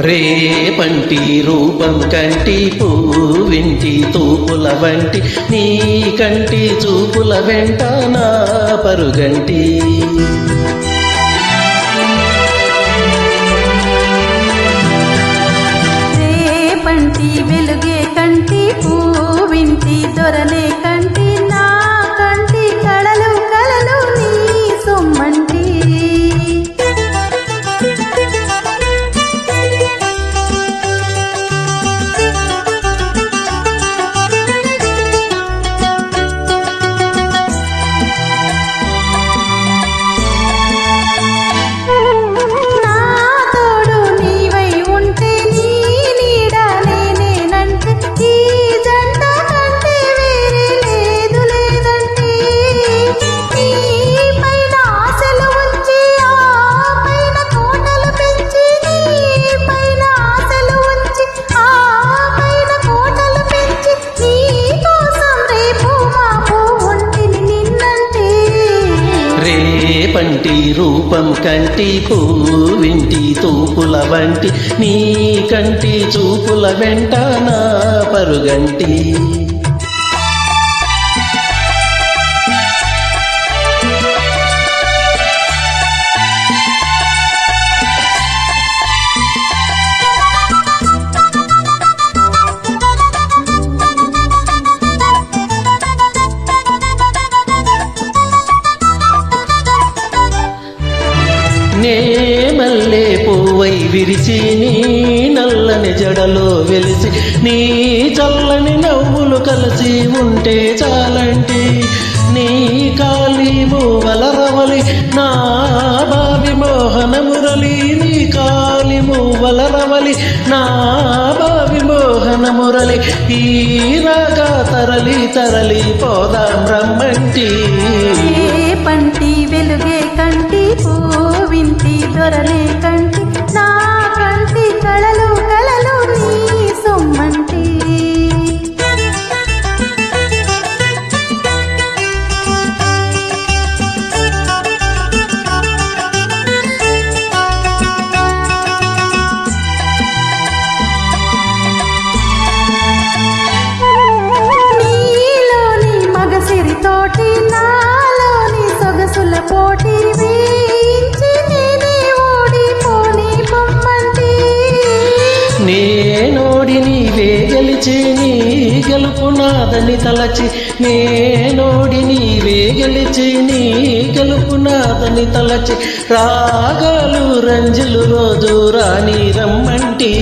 రేపంటి రూపం కంటి పువ్వింటి తూపుల వంటి నీ కంటి చూపుల వెంట నా పరుగంటి రేపంటి వెలుగే కంటి పువ్వింటి దొరలే కంటి నా కంటి కళలు కళలు నీ సొమ్మంటి రేపంటి రూపం కంటి పువ్వింటి తూపుల వంటి నీ కంటి చూపుల వెంట నా పరుగంటి నే మల్లె పువ్వై విరిచి నీ నల్లని జడలో వెలిసి నీ చల్లని నవ్వులు కలిసి ఉంటే చాలంటి నీ కాలి మూవల రవలి నా బావి మోహన మురళి నీ కాలి మూవల రవలి నా బావి మోహన మురళి ఈ రాగా తరలి తరలి పోదాం రమ్మంటి పంటి వెలుగే కంటి పువ్వింటి దొరలే కంటి నా కంటి కళలు కళలు నీ సొమ్మంటి నీలోని మగసిరి తోటి నాలోని సొగసుల పోటీ వేయించి నేనే ఓడిపోని బొమ్మంటి నేనోడి నీవే గెలిచి నీ గెలుపు నాదని తలచి నేనోడి నీవే గెలిచి నీ గెలుపు నాదని తలచి రాగాలు రంజులు రోజు రాని రమ్మంటి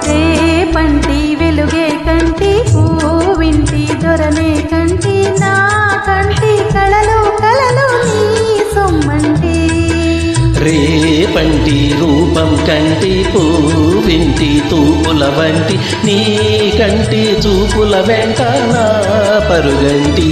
రేపంటి వెలుగే కంటి పువ్వింటి దొరలే కంటి నా కంటి కళలు కళలు నీ సొమ్మంటి రేపంటి రూపం కంటి పువ్వింటి తూపుల వంటి నీ కంటి చూపుల వెంట నా పరుగంటి